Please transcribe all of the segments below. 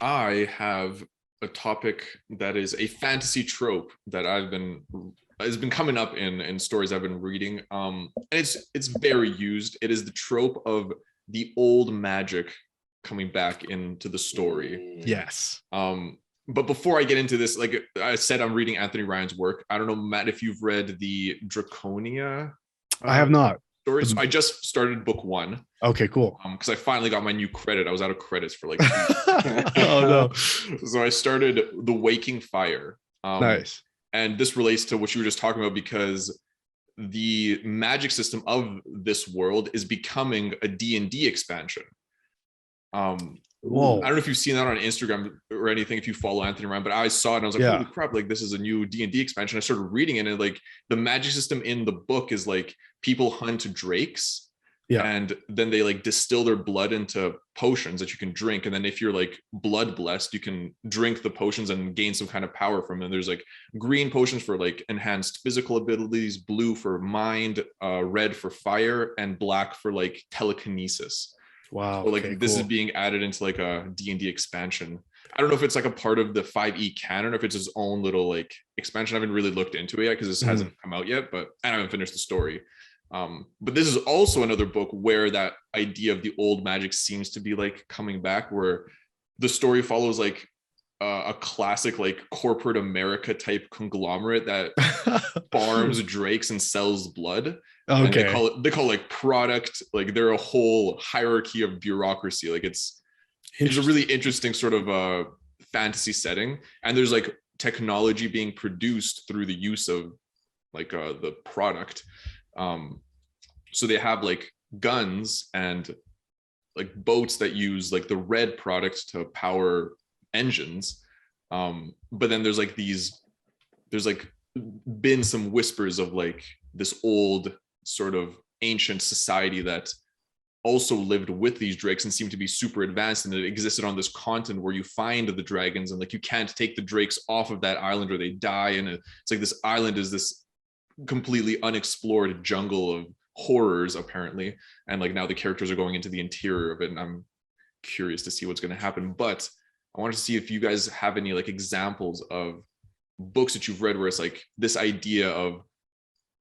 I have a topic that is a fantasy trope that has been coming up in stories I've been reading. And it's very used. It is the trope of the old magic coming back into the story. Yes. But before I get into this, like I said, I'm reading Anthony Ryan's work. I don't know, Matt, if you've read the Draconia. I have not. Stories. So I just started book 1. Okay, cool. Because I finally got my new credit. I was out of credits for like Oh no. So I started The Waking Fire. Nice. And this relates to what you were just talking about, because the magic system of this world is becoming a D&D expansion. Whoa. I don't know if you've seen that on Instagram or anything, if you follow Anthony Ryan, but I saw it and I was like, holy crap, like this is a new D&D expansion. I started reading it, and like the magic system in the book is like people hunt drakes. Yeah. And then they like distill their blood into potions that you can drink. And then if you're like blood blessed, you can drink the potions and gain some kind of power from them. There's like green potions for like enhanced physical abilities, blue for mind, red for fire, and black for like telekinesis. Wow. So like this is being added into like a D&D expansion. I don't know if it's like a part of the 5e canon or if it's its own little like expansion. I haven't really looked into it yet because this hasn't come out yet, but I haven't finished the story. But this is also another book where that idea of the old magic seems to be like coming back, where the story follows like a classic like corporate America type conglomerate that farms drakes and sells blood. Okay. And they call it like product, like they're a whole hierarchy of bureaucracy. Like it's a really interesting sort of fantasy setting, and there's like technology being produced through the use of like the product. So they have like guns and like boats that use like the red product to power engines. But then there's like been some whispers of like this old sort of ancient society that also lived with these drakes and seemed to be super advanced, and it existed on this continent where you find the dragons, and like you can't take the drakes off of that island or they die. And it's like this island is this completely unexplored jungle of horrors apparently, and like now the characters are going into the interior of it, and I'm curious to see what's going to happen. But I wanted to see if you guys have any like examples of books that you've read where it's like this idea of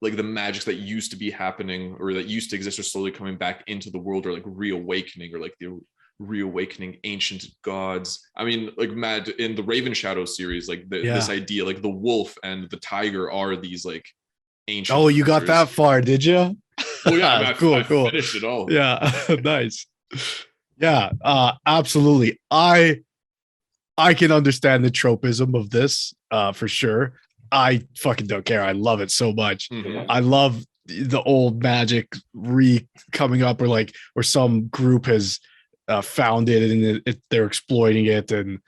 like the magic that used to be happening or that used to exist are slowly coming back into the world, or like reawakening, or like the reawakening ancient gods. I mean, like Matt, in the Raven Shadow series, like this idea, like the wolf and the tiger are these like ancient. Oh, you got that far, did you? Oh yeah, cool. I finished it all. Yeah, nice. Yeah, absolutely. I can understand the tropism of this for sure. I fucking don't care. I love it so much. Mm-hmm. I love the old magic coming up, or like where some group has found it and they're exploiting it, and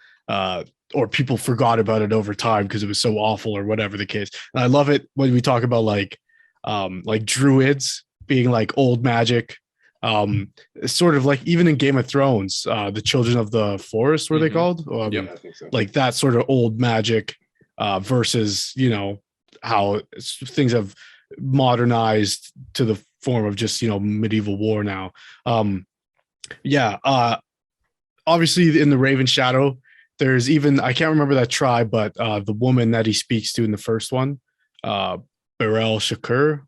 or people forgot about it over time because it was so awful or whatever the case. And I love it when we talk about like druids being like old magic. Sort of like even in Game of Thrones, the Children of the Forest were they called? Yeah, I think so. Like that sort of old magic versus, you know, how things have modernized to the form of just, you know, medieval war now. Obviously in the Raven Shadow, there's even, I can't remember that tribe, but the woman that he speaks to in the first one, Barel Shakur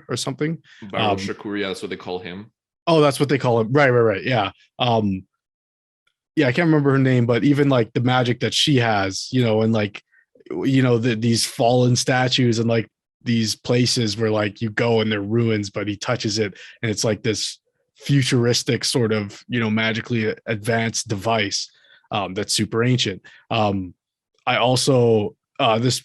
or something. Barel Shakur, yeah, that's what they call him. Oh, that's what they call him. Right. Yeah. Yeah, I can't remember her name, but even like the magic that she has, you know, and like, you know, these fallen statues and like these places where like you go and they're ruins, but he touches it and it's like this futuristic sort of, you know, magically advanced device that's super ancient. I also this,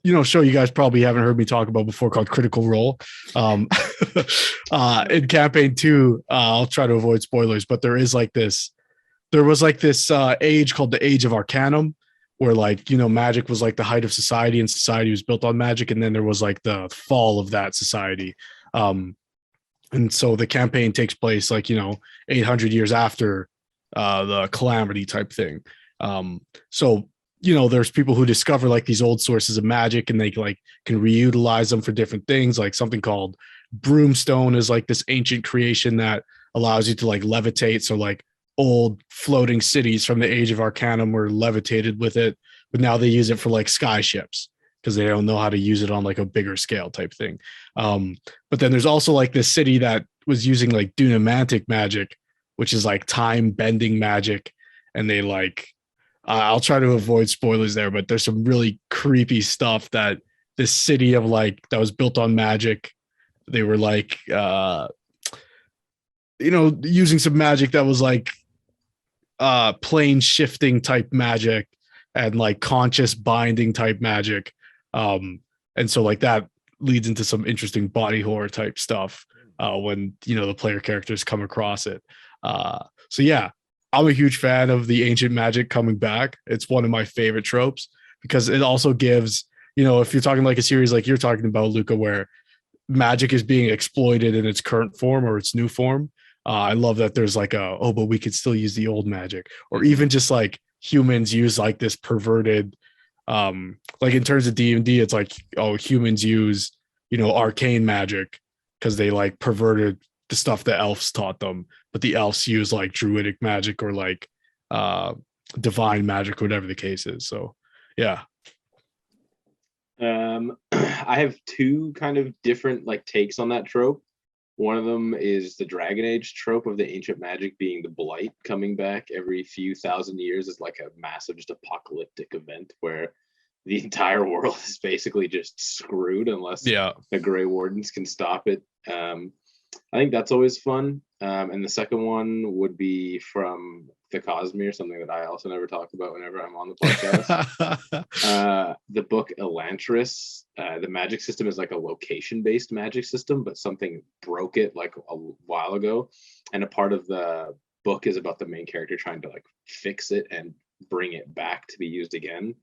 you know, show you guys probably haven't heard me talk about before called Critical Role. In campaign 2, I'll try to avoid spoilers, but there was like this age called the Age of Arcanum, where like, you know, magic was like the height of society and society was built on magic. And then there was like the fall of that society. And so the campaign takes place like, you know, 800 years after the calamity type thing. So, you know, there's people who discover like these old sources of magic and they like can reutilize them for different things. Like something called Broomstone is like this ancient creation that allows you to like levitate. So like old floating cities from the Age of Arcanum were levitated with it, but now they use it for like sky ships because they don't know how to use it on like a bigger scale type thing. But then there's also like this city that was using like dunamantic magic, which is like time bending magic, and they like I'll try to avoid spoilers there, but there's some really creepy stuff that this city of like that was built on magic. They were like using some magic that was like plane shifting type magic and like conscious binding type magic. And so like that leads into some interesting body horror type stuff when the player characters come across it. So yeah, I'm a huge fan of the ancient magic coming back. It's one of my favorite tropes because it also gives, if you're talking like a series like you're talking about, Luca, where magic is being exploited in its current form or its new form. I love that there's like but we could still use the old magic, or even just like humans use like this perverted, like in terms of D&D, it's like, humans use, arcane magic because they like perverted the stuff that elves taught them, but the elves use like druidic magic or like divine magic, whatever the case is. So yeah. I have two kind of different like takes on that trope. One of them is the Dragon Age trope of the ancient magic being the blight coming back every few thousand years as like a massive, just apocalyptic event where the entire world is basically just screwed unless the Grey Wardens can stop it. I think that's always fun. And the second one would be from the Cosmere, something that I also never talk about whenever I'm on the podcast. The book Elantris, the magic system is like a location-based magic system, but something broke it like a while ago. And a part of the book is about the main character trying to like fix it and bring it back to be used again.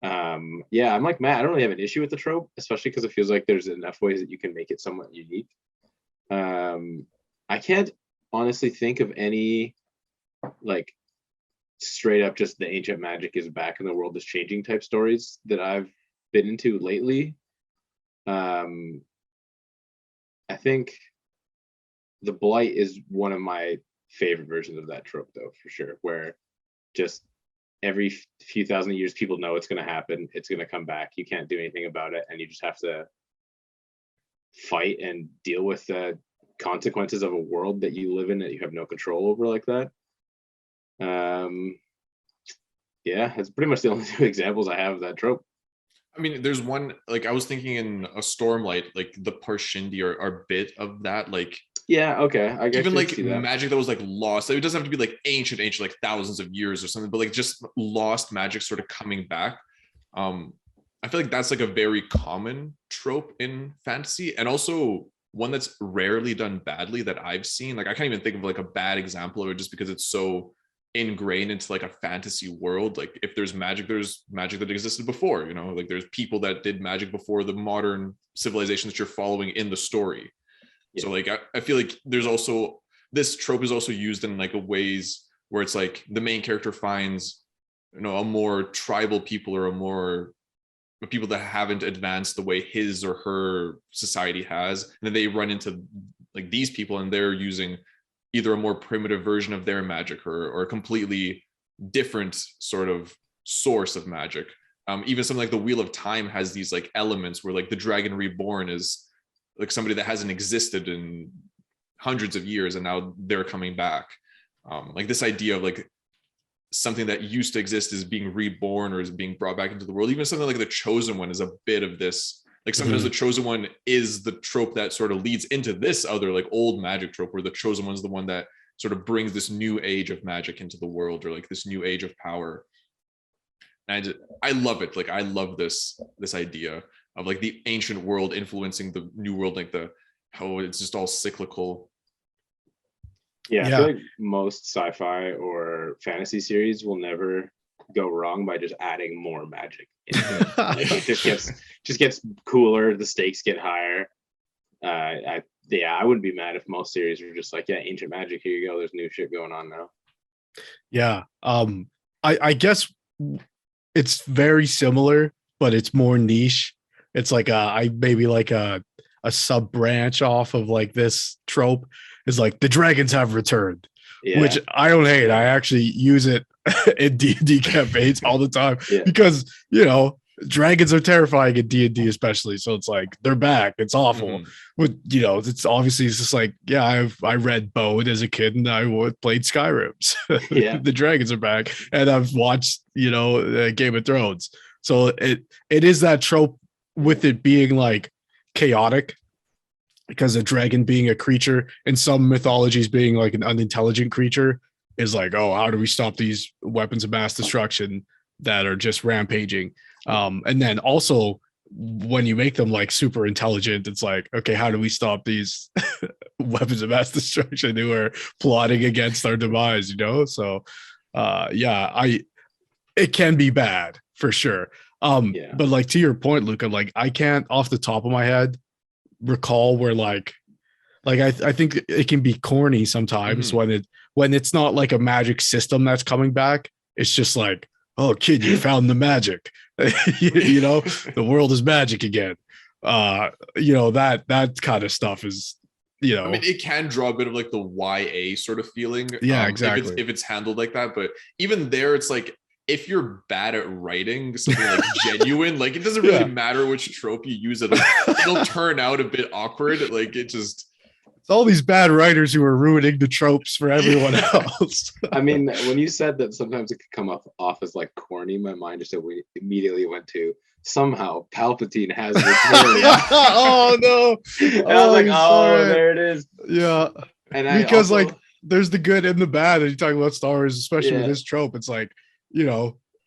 I'm like Matt, I don't really have an issue with the trope, especially because it feels like there's enough ways that you can make it somewhat unique. I can't honestly think of any like straight up just the ancient magic is back and the world is changing type stories that I've been into lately. I think the Blight is one of my favorite versions of that trope though, for sure, where just every few thousand years people know it's going to happen, it's going to come back, you can't do anything about it, and you just have to fight and deal with the consequences of a world that you live in that you have no control over like that. That's pretty much the only two examples I have of that trope. I mean, there's one, like I was thinking in a Stormlight, like the Parshindi are a bit of that, like I guess even like magic that was like lost. It doesn't have to be like ancient, like thousands of years or something, but like just lost magic sort of coming back. I feel like that's like a very common trope in fantasy, and also one that's rarely done badly that I've seen. Like I can't even think of like a bad example of it just because it's so ingrained into like a fantasy world. Like if there's magic that existed before, like there's people that did magic before the modern civilization that you're following in the story. So like I feel like there's also this trope is also used in like a ways where it's like the main character finds a more tribal people or people that haven't advanced the way his or her society has, and then they run into like these people and they're using either a more primitive version of their magic or a completely different sort of source of magic. Even something like the Wheel of Time has these like elements where like the Dragon Reborn is like somebody that hasn't existed in hundreds of years and now they're coming back. Like this idea of like something that used to exist is being reborn or is being brought back into the world. Even something like the Chosen One is a bit of this. Like sometimes the Chosen One is the trope that sort of leads into this other like old magic trope where the Chosen One is the one that sort of brings this new age of magic into the world, or like this new age of power. And I love it. Like I love this idea of like the ancient world influencing the new world, like how it's just all cyclical. I feel like most sci-fi or fantasy series will never go wrong by just adding more magic. It just gets cooler, the stakes get higher. I wouldn't be mad if most series were just like, ancient magic, here you go, there's new shit going on now. I guess it's very similar, but it's more niche. It's like maybe like a sub branch off of like this trope is like the dragons have returned. which I don't hate. I actually use it in D&D campaigns all the time because, dragons are terrifying in D&D especially. So it's like, they're back. It's awful. But, it's obviously it's just like, I read Bone as a kid and I played Skyrim. The dragons are back. And I've watched, Game of Thrones. So it is that trope with it being like chaotic, because a dragon being a creature in some mythologies being like an unintelligent creature is like, oh, how do we stop these weapons of mass destruction that are just rampaging? And then also when you make them like super intelligent, it's like, okay, how do we stop these weapons of mass destruction who are plotting against our demise, So it can be bad for sure. But like to your point, Luca, like I can't off the top of my head recall where like I think it can be corny sometimes when it's not like a magic system that's coming back. It's just like, oh kid, you found the magic. The world is magic again. That kind of stuff is, I mean, it can draw a bit of like the YA sort of feeling. Exactly. If it's handled like that, but even there, it's like, if you're bad at writing something like genuine, like it doesn't really matter which trope you use, it'll turn out a bit awkward. Like it's all these bad writers who are ruining the tropes for everyone else. I mean, when you said that sometimes it could come off as like corny, my mind just immediately went to somehow Palpatine has returned. Oh no! And I was like, oh, there it is. Yeah, and because like there's the good and the bad, and you talk about Star Wars, especially with this trope. It's like,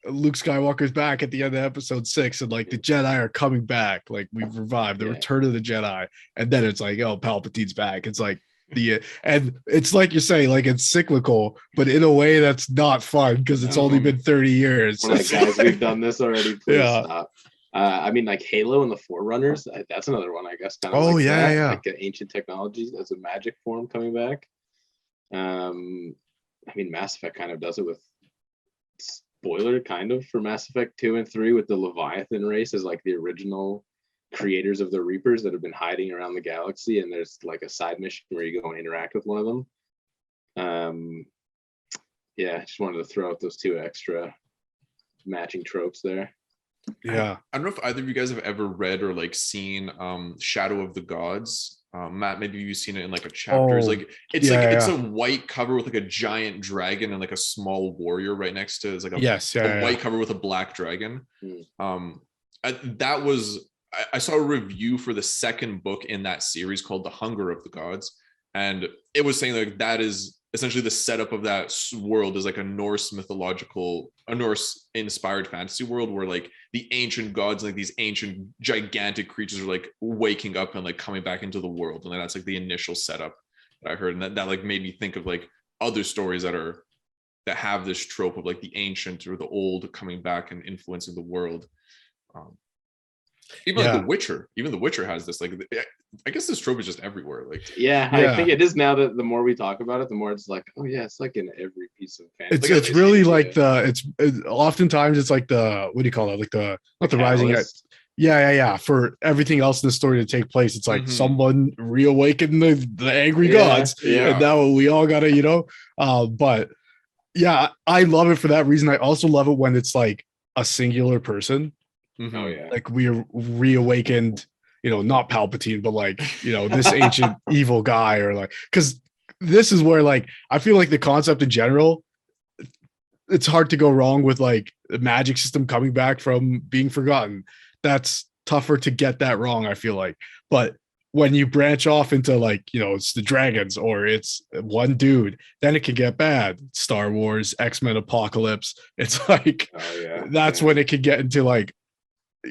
Luke Skywalker's back at the end of episode 6, and like the Jedi are coming back, like we've revived the return of the Jedi, and then it's like, oh, Palpatine's back. It's like and it's like you're saying, like it's cyclical, but in a way that's not fun because it's only been 30 years. We're like, guys, we've done this already. Please stop. I mean, like Halo and the Forerunners, that's another one, I guess. Kind of like ancient technologies as a magic form coming back. I mean, Mass Effect kind of does it with. Spoiler kind of for Mass Effect 2 and 3 with the Leviathan race as like the original creators of the Reapers that have been hiding around the galaxy, and there's like a side mission where you go and interact with one of them. I just wanted to throw out those 2 extra matching tropes there. I don't know if either of you guys have ever read or like seen Shadow of the Gods. Matt, maybe you've seen it in like a chapter. It's a white cover with like a giant dragon and like a small warrior right next to it. It's like a white cover with a black dragon. I saw a review for the second book in that series called The Hunger of the Gods, and it was saying like that is essentially the setup of that world is like a Norse inspired fantasy world where like the ancient gods, like these ancient gigantic creatures are like waking up and like coming back into the world. And that's like the initial setup that I heard. And that like made me think of like other stories that have this trope of like the ancient or the old coming back and influencing the world. Even like The Witcher has this, like, I guess this trope is just everywhere. Like, I think it is now that the more we talk about it, the more it's like, oh yeah, it's like in every piece of fantasy. It's really like oftentimes it's like the, what do you call it? Like not the rising. For everything else in the story to take place, it's like someone reawakened the angry gods, and now we all gotta, but I love it for that reason. I also love it when it's like a singular person. Oh yeah, like we're reawakened, not Palpatine, but like, this ancient evil guy, or like, because this is where like I feel like the concept in general, it's hard to go wrong with like the magic system coming back from being forgotten. That's tougher to get that wrong, I feel like. But when you branch off into like, it's the dragons or it's one dude, then it can get bad. Star Wars, X-Men Apocalypse. It's like, that's when it can get into like,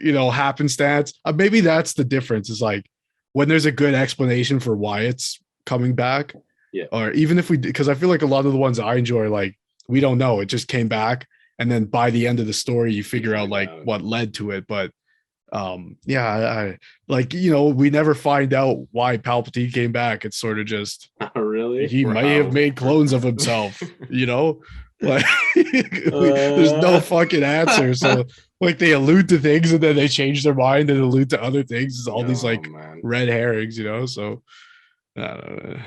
happenstance. Maybe that's the difference, is like when there's a good explanation for why it's coming back. Or even if because I feel like a lot of the ones I enjoy are like, we don't know, it just came back. And then by the end of the story, you figure out like what led to it. But I like, we never find out why Palpatine came back. It's sort of just he might have made clones of himself, like there's no fucking answer. So like they allude to things and then they change their mind and allude to other things. It's all these like red herrings, so I don't know.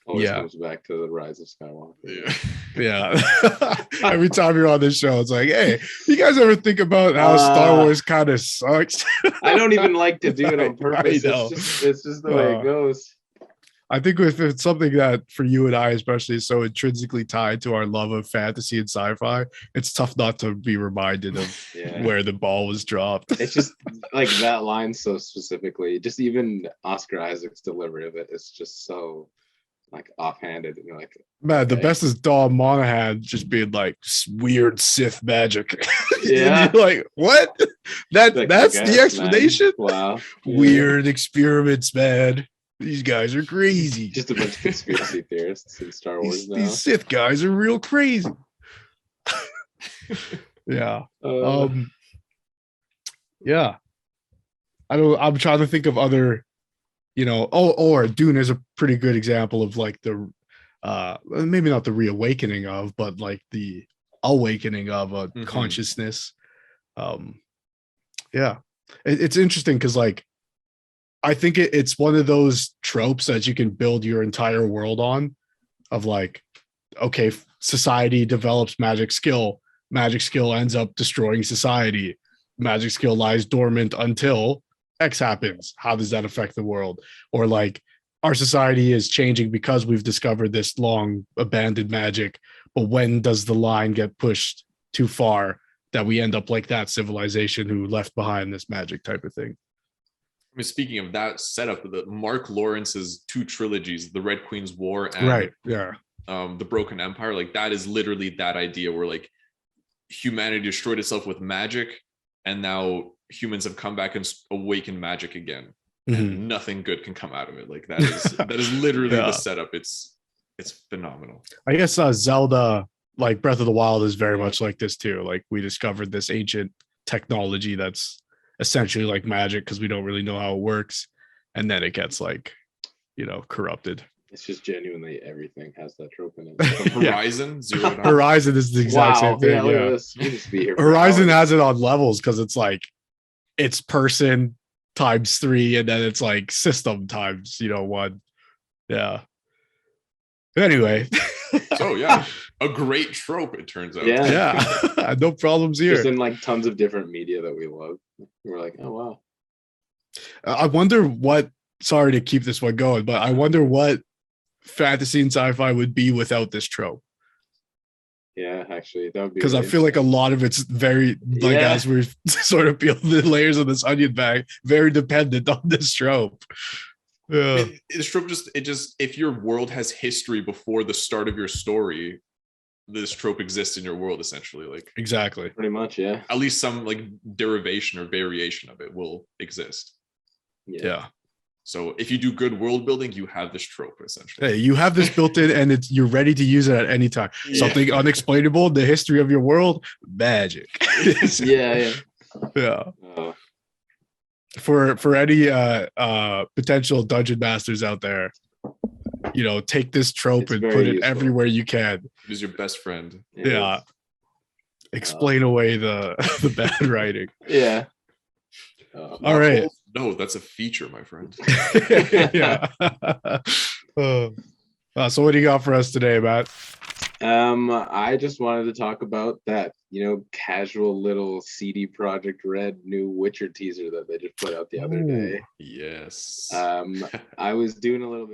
Always Yeah. comes back to the Rise of Skywalker. Yeah. Yeah. Every time you're on this show, it's like, hey, you guys ever think about how Star Wars kind of sucks? I don't even like to do it on I purpose. know. It's just the way it goes. I think if it's something that for you and I especially is so intrinsically tied to our love of fantasy and sci-fi, it's tough not to be reminded of Yeah. where the ball was dropped. It's just like that line so specifically. Just even Oscar Isaac's delivery of it is just so like offhanded. And you're like, Man, the okay. best is Dawn Monahan just being like weird Sith magic. Yeah. And you're like, what? Like, That's I the guess, explanation? man. Wow. Yeah. Weird experiments, man. These guys are crazy. Just a bunch of conspiracy theorists in Star Wars now. These Sith guys are real crazy. Yeah. Yeah. I'm trying to think of other, or Dune is a pretty good example of like the maybe not the reawakening of, but like the awakening of a consciousness. Yeah. It's interesting because like I think it's one of those tropes that you can build your entire world on, of like, okay, society develops magic skill ends up destroying society, magic skill lies dormant until X happens. How does that affect the world? Or like our society is changing because we've discovered this long abandoned magic, but when does the line get pushed too far that we end up like that civilization who left behind this magic type of thing? I mean, speaking of that setup, the Mark Lawrence's 2 trilogies, The Red Queen's War and Right. Yeah. The Broken Empire, like that is literally that idea where like humanity destroyed itself with magic, and now humans have come back and awakened magic again, and nothing good can come out of it. Like that is literally the setup. It's phenomenal. I guess Zelda, like Breath of the Wild, is very much like this too. Like we discovered this ancient technology that's essentially like magic because we don't really know how it works, and then it gets like corrupted. It's just genuinely everything has that trope in it. From Horizon, Zero Dawn. Horizon is the exact same thing. Look at this. We just be here for Horizon hours. has it on levels because it's like it's person times 3, and then it's like system times 1. Yeah. Anyway. So yeah, a great trope, it turns out. Yeah. No problems here. Just in like tons of different media that we love. We're like, oh wow. I wonder what, sorry to keep this one going, but I wonder what fantasy and sci-fi would be without this trope. Yeah, actually, that would be, because I feel like a lot of it's very, like, as we're sort of peeling the layers of this onion bag, very dependent on this trope. Yeah. This trope if your world has history before the start of your story, this trope exists in your world essentially. Like exactly. Pretty much, yeah. At least some like derivation or variation of it will exist. Yeah. So if you do good world building, you have this trope essentially. Hey, you have this built in, and you're ready to use it at any time. Yeah. Something unexplainable, the history of your world, magic. Yeah. For any potential dungeon masters out there, take this trope and put it everywhere you can. It is your best friend. Yeah. Explain away the bad writing. Yeah. All right. No, that's a feature, my friend. Yeah. So what do you got for us today, Matt? I just wanted to talk about that, casual little CD Projekt Red new Witcher teaser that they just put out the other day. Yes. I was doing a little bit